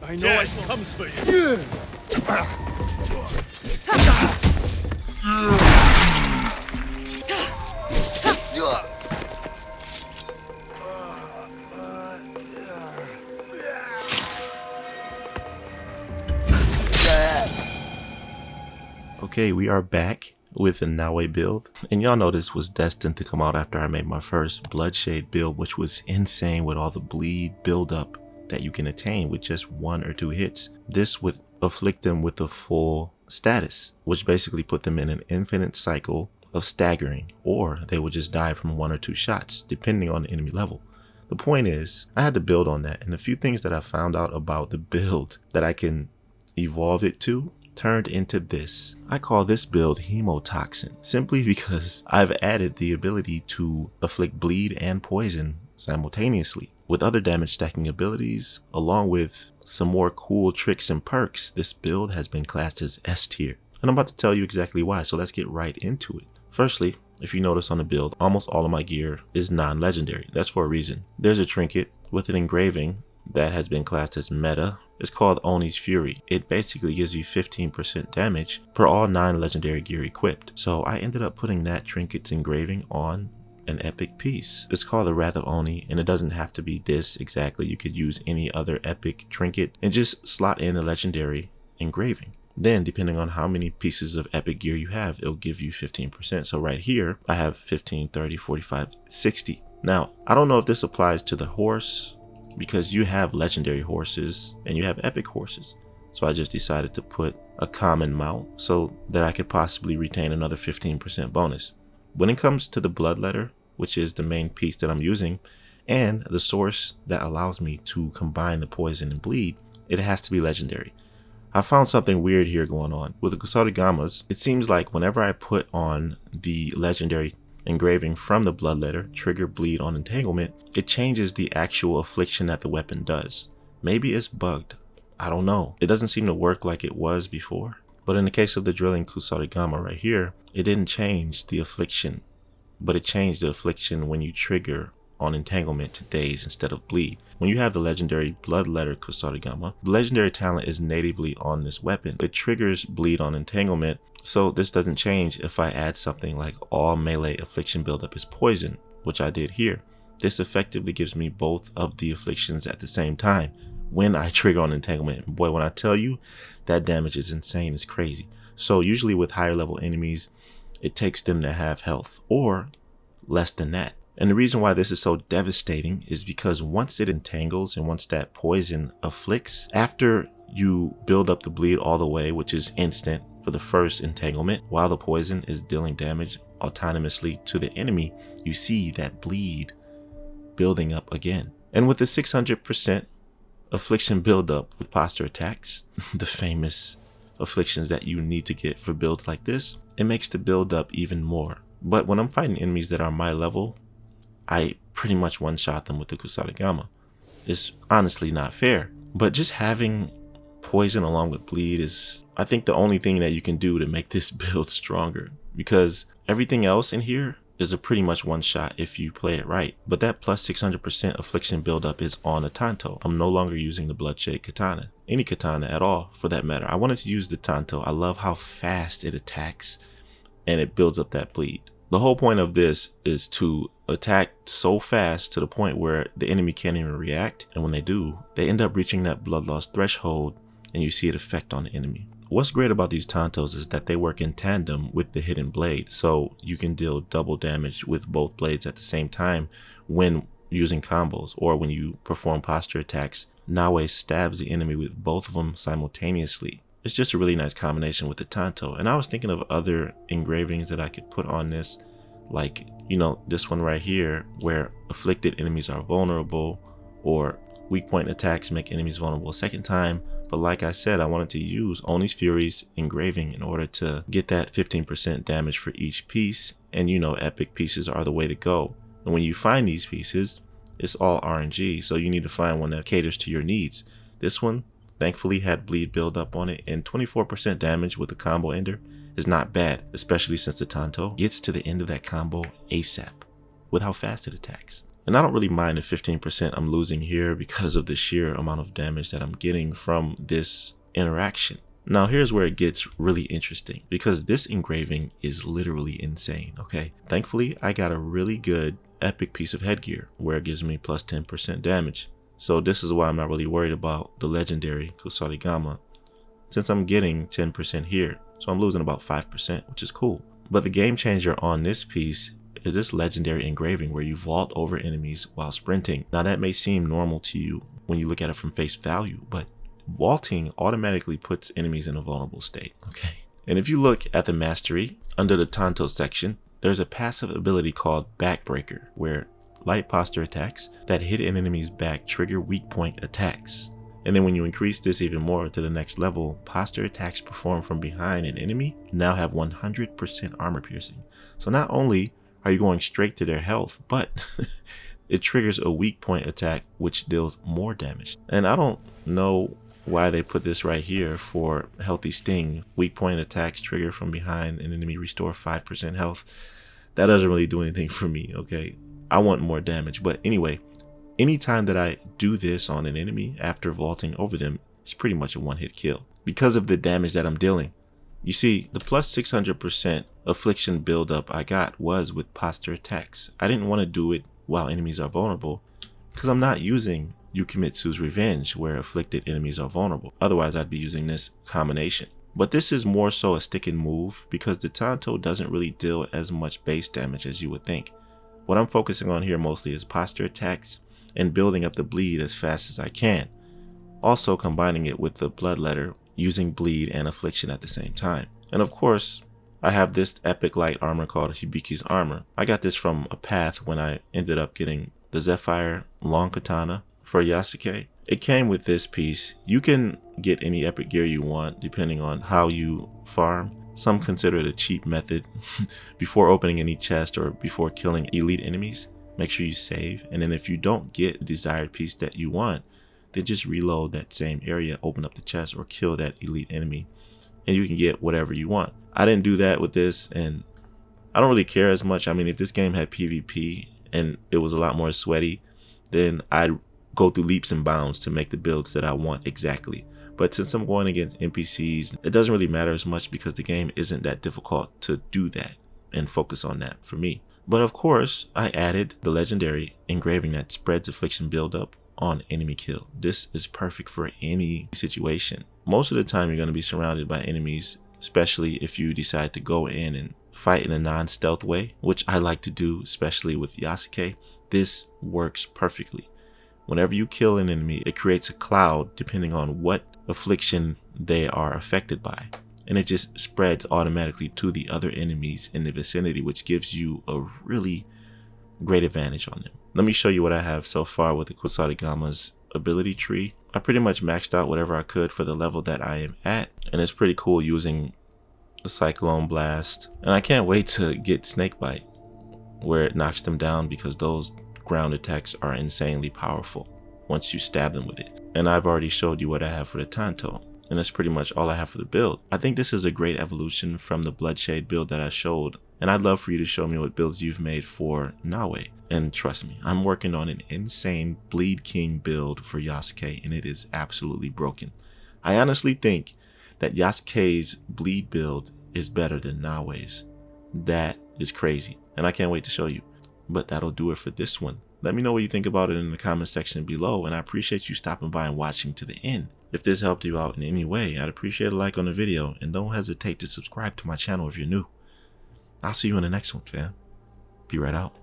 I know it comes for you. Okay, we are back with the Naoe build, and y'all know this was destined to come out after I made my first Bloodshade build, which was insane with all the bleed buildup that you can attain with just 1 or 2 hits. This would afflict them with a full status, which basically put them in an infinite cycle of staggering, or they would just die from 1 or 2 shots, depending on the enemy level. The point is, I had to build on that, and a few things that I found out about the build that I can evolve it to turned into this. I call this build Hemotoxin, simply because I've added the ability to afflict bleed and poison simultaneously. With other damage stacking abilities, along with some more cool tricks and perks, this build has been classed as S tier. And I'm about to tell you exactly why, so let's get right into it. Firstly, if you notice on the build, almost all of my gear is non-legendary. That's for a reason. There's a trinket with an engraving that has been classed as meta. It's called Oni's Fury. It basically gives you 15% damage per all non-legendary gear equipped. So I ended up putting that trinket's engraving on an epic piece. It's called the Wrath of Oni, and it doesn't have to be this exactly. You could use any other epic trinket and just slot in the legendary engraving. Then, depending on how many pieces of epic gear you have, it'll give you 15%. So right here, I have 15, 30, 45, 60. Now, I don't know if this applies to the horse, because you have legendary horses and you have epic horses. So I just decided to put a common mount so that I could possibly retain another 15% bonus. When it comes to the Bloodletter, which is the main piece that I'm using, and the source that allows me to combine the poison and bleed, it has to be legendary. I found something weird here going on. With the 𝐒𝐚𝐳𝐳𝐽𝐻, it seems like whenever I put on the legendary engraving from the Bloodletter, trigger bleed on entanglement, it changes the actual affliction that the weapon does. Maybe it's bugged. I don't know. It doesn't seem to work like it was before. But in the case of the drilling 𝐒𝐚𝐳𝐽𝐻 right here, it didn't change the affliction, but it changed the affliction when you trigger on entanglement to daze instead of bleed. When you have the legendary Bloodletter 𝐒𝐚𝐳𝐽𝐻, the legendary talent is natively on this weapon. It triggers bleed on entanglement, so this doesn't change if I add something like all melee affliction buildup is poison, which I did here. This effectively gives me both of the afflictions at the same time when I trigger on entanglement. Boy, when I tell you, that damage is insane, it's crazy. So usually with higher level enemies, it takes them to have health or less than that. And the reason why this is so devastating is because once it entangles and once that poison afflicts, after you build up the bleed all the way, which is instant for the first entanglement, while the poison is dealing damage autonomously to the enemy, you see that bleed building up again. And with the 600% affliction buildup with posture attacks, the famous afflictions that you need to get for builds like this, it makes the build up even more. But when I'm fighting enemies that are my level, I pretty much one-shot them with the 𝐒𝐚𝐳𝐽𝐻. It's honestly not fair. But just having poison along with bleed is, I think, the only thing that you can do to make this build stronger, because everything else in here is a pretty much one shot if you play it right. But that plus 600% affliction buildup is on a Tanto. I'm no longer using the Bloodshade katana, any katana at all for that matter. I wanted to use the Tanto. I love how fast it attacks and it builds up that bleed. The whole point of this is to attack so fast to the point where the enemy can't even react, and when they do, they end up reaching that blood loss threshold and you see it affect on the enemy. What's great about these Tantos is that they work in tandem with the hidden blade, so you can deal double damage with both blades at the same time when using combos, or when you perform posture attacks, Naoe stabs the enemy with both of them simultaneously. It's just a really nice combination with the Tanto. And I was thinking of other engravings that I could put on this, like, you know, this one right here where afflicted enemies are vulnerable, or weak point attacks make enemies vulnerable a second time. But like I said, I wanted to use Oni's Fury's engraving in order to get that 15% damage for each piece. And you know, epic pieces are the way to go. And when you find these pieces, it's all RNG, so you need to find one that caters to your needs. This one thankfully had bleed build up on it, and 24% damage with the combo ender is not bad, especially since the Tanto gets to the end of that combo ASAP with how fast it attacks. And I don't really mind the 15% I'm losing here because of the sheer amount of damage that I'm getting from this interaction. Now here's where it gets really interesting, because this engraving is literally insane, okay? Thankfully, I got a really good epic piece of headgear where it gives me plus 10% damage. So this is why I'm not really worried about the legendary 𝐒𝐻𝐸, since I'm getting 10% here. So I'm losing about 5%, which is cool. But the game changer on this piece is this legendary engraving where you vault over enemies while sprinting. Now that may seem normal to you when you look at it from face value, but vaulting automatically puts enemies in a vulnerable state, okay? And if you look at the mastery under the Tanto section, there's a passive ability called Backbreaker, where light posture attacks that hit an enemy's back trigger weak point attacks. And then when you increase this even more to the next level, posture attacks performed from behind an enemy now have 100% armor piercing. So not only are you going straight to their health, but it triggers a weak point attack which deals more damage. And I don't know why they put this right here for healthy sting. Weak point attacks trigger from behind an enemy, restore 5% health. That doesn't really do anything for me, okay? I want more damage. But anyway, anytime that I do this on an enemy after vaulting over them, it's pretty much a one-hit kill because of the damage that I'm dealing. You see, the plus 600% affliction buildup I got was with posture attacks. I didn't want to do it while enemies are vulnerable because I'm not using 𝐿𝐻𝐸𝐴𝐻 Revenge where afflicted enemies are vulnerable. Otherwise, I'd be using this combination. But this is more so a stick and move because the Tanto doesn't really deal as much base damage as you would think. What I'm focusing on here mostly is posture attacks and building up the bleed as fast as I can. Also combining it with the Bloodletter, using bleed and affliction at the same time. And of course, I have this epic light armor called Hibiki's armor. I got this from a path when I ended up getting the Zephyr long katana for Yasuke. It came with this piece. You can get any epic gear you want depending on how you farm. Some consider it a cheap method. Before opening any chest or before killing elite enemies, make sure you save. And then if you don't get the desired piece that you want, then just reload that same area, open up the chest, or kill that elite enemy, and you can get whatever you want. I didn't do that with this, and I don't really care as much. I mean, if this game had PvP and it was a lot more sweaty, then I'd go through leaps and bounds to make the builds that I want exactly. But since I'm going against NPCs, it doesn't really matter as much because the game isn't that difficult to do that and focus on that for me. But of course, I added the legendary engraving that spreads affliction buildup on enemy kill. This is perfect for any situation. Most of the time you're going to be surrounded by enemies, especially if you decide to go in and fight in a non-stealth way, which I like to do, especially with Yasuke. This works perfectly. Whenever you kill an enemy, it creates a cloud depending on what affliction they are affected by, and it just spreads automatically to the other enemies in the vicinity, which gives you a really great advantage on them. Let me show you what I have so far with the 𝐒𝐻𝐸𝐴𝐻's ability tree. I pretty much maxed out whatever I could for the level that I am at, and it's pretty cool using the Cyclone Blast. And I can't wait to get Snakebite, where it knocks them down, because those ground attacks are insanely powerful once you stab them with it. And I've already showed you what I have for the Tanto, and that's pretty much all I have for the build. I think this is a great evolution from the Bloodshade build that I showed, and I'd love for you to show me what builds you've made for Naoe. And trust me, I'm working on an insane Bleed King build for Yasuke, and it is absolutely broken. I honestly think that Yasuke's bleed build is better than Naoe's. That is crazy, and I can't wait to show you. But that'll do it for this one. Let me know what you think about it in the comment section below, and I appreciate you stopping by and watching to the end. If this helped you out in any way, I'd appreciate a like on the video, and don't hesitate to subscribe to my channel if you're new. I'll see you in the next one, fam. Be right out.